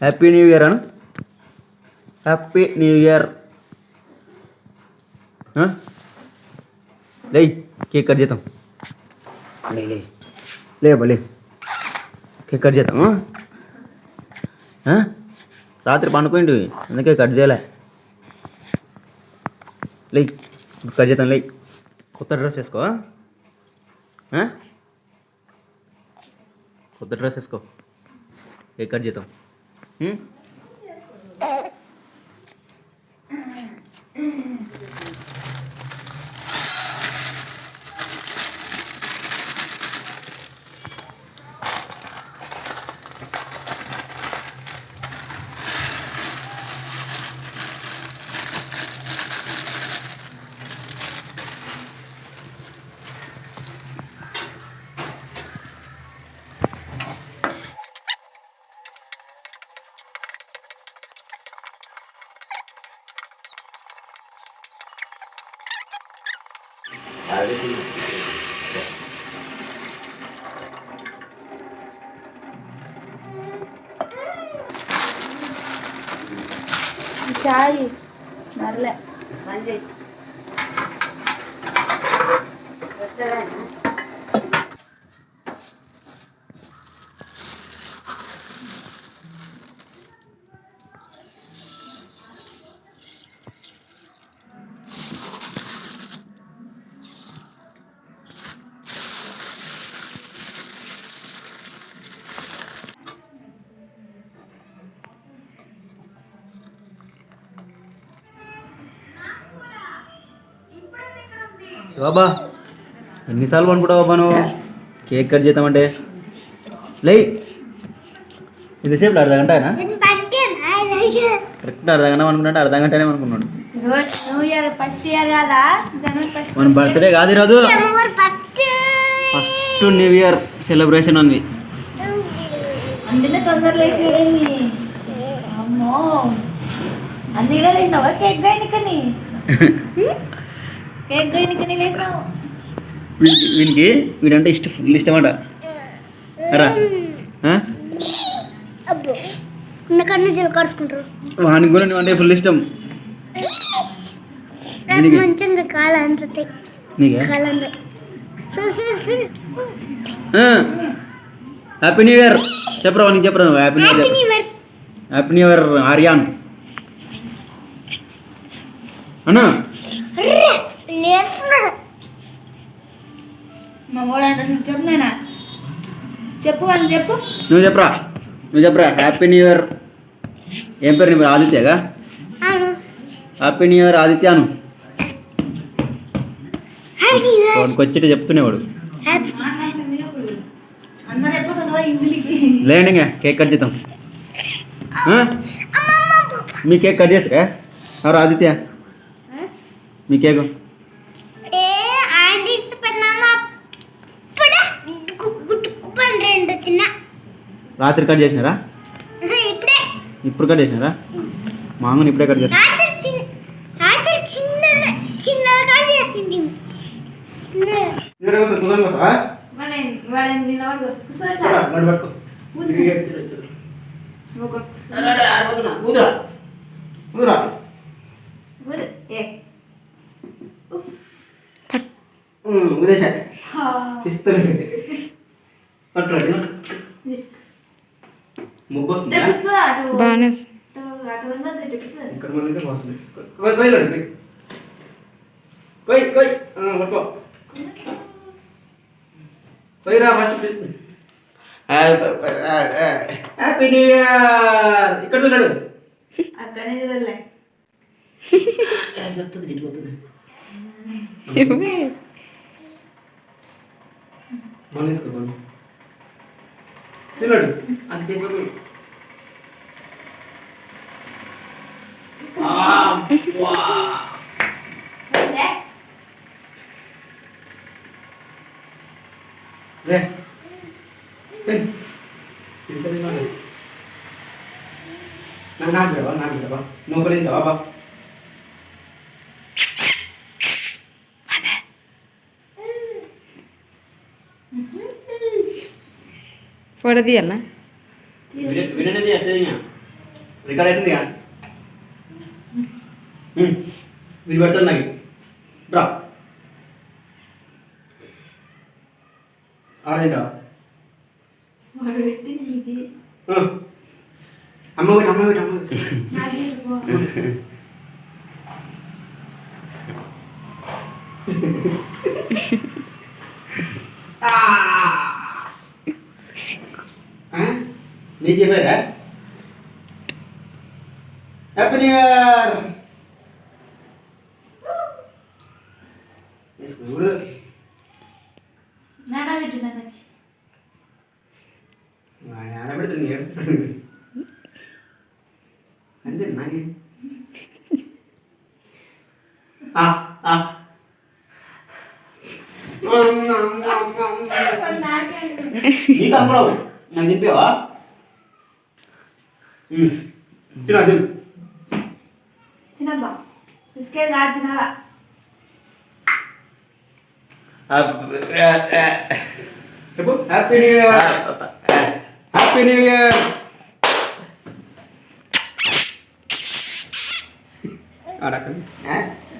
Happy new year Anu. Happy new year. లే cake cut చేద్దాం. లే లే లేబా లే కేక్ కట్ చేద్దాము. రాత్రి పండుకోండి అందుకే కట్ చేయలే. లే కట్ చేద్దాం. లే కొత్త డ్రెస్ వేసుకో. కొత్త డ్రెస్ వేసుకో. కేక్ కట్ చేద్దాం. చాయ్ మరలే మళ్ళీ బాబా ఎన్నిసార్లు అనుకుంటావు బాబా నువ్వు కేక్ కట్ చేద్దామంటే? లే ఇంతసేపు అర్ధగంట అయినా కరెక్ట్ అర్ధగంట అనుకున్నట్టు అర్ధగంటనే అనుకున్నాడు. మన బర్త్డే కాదు ఈరోజు, ఫస్ట్ న్యూ ఇయర్ సెలబ్రేషన్ ఉంది. అందులో తొందర లేచినాడేంది? అమ్మో అందులో లేచినావా? Cake గైనికని cake గైనికని లేచినావు. వీనికి వీడంటే ఫుల్ ఇష్టమట. రా వానికి కూడా నువ్వు అంటే ఫుల్ ఇష్టం. హ్యాపీ న్యూ ఇయర్ చెప్పరా వానికి, చెప్పరా నువ్వు happy new year. Happy new year Aryan అన్నా. మా వాడు చెప్పు నేనా చెప్పు అని చెప్పు. నువ్వు చెప్పరా, నువ్వు చెప్పరా హ్యాపీ న్యూ ఇయర్. ఏం పేరు నీ పేరు? ఆదిత్యగా? హ్యాపీ న్యూ ఇయర్ ఆదిత్యాను. వాడికి వచ్చేట చెప్తున్నాడు. లేండి ఇంకా కేక్ కట్ చేద్దాం. మీ కేక్ కట్ చేస్తారా? ఎవరు ఆదిత్య మీ కేకు? రాత్రి కట్ చేసినారా? ఇప్పుడు కట్ చేసినారా? మామూలు ఇప్పుడే కట్ చేస్తారా? ముగ్గు వస్తుంది బాగానే హ్యాపీ న్యూ ఇయర్. ఇక్కడ చూడాడు అక్కడే చూడలే చెప్తుంది ఇంటికి వస్తుంది. మనం తీసుకో చూడాడు అంతే. నాకు నువ్వు కూడా తింటావా బాబా? ఫోటో తీయాలా వినది అంటే రికార్డ్ అవుతుంది వీడు పెడతాను నాకు రా ఆడేంటా వాడు పెట్టి ఇది అమ్మ ఒకటి అమ్మ ఒకటి అమ్మ ఒకటి నాది పో. నీకు చెప్పారా హ్యాపీ న్యూ ఇయర్ నానా పెట్టు నాన్నకి. ఆడబెడుతుంది ఏడుస్తున్నాడు అంతే నాకే నీకు అమ్మడవు నాకు తింపావా తినా తిను తినబ్బా బిస్కెట్ కాదు తినాలా. చెప్పు happy new year happy new year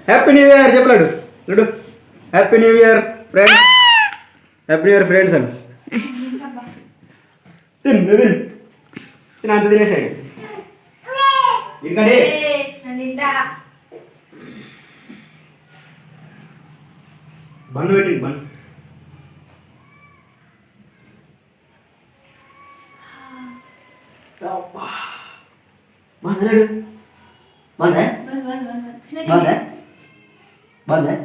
happy new year చెప్పలేడు laddoo happy new year friends happy new year friends అని తినబ్బా. తిను తిను తిన అంత తినేసాడు ఎందుకంటే నేను తింటా. బన్ను పెట్టింది బన్ను బాగున్నాడు బాగుందా చిన్న బాగుందా బాగుందా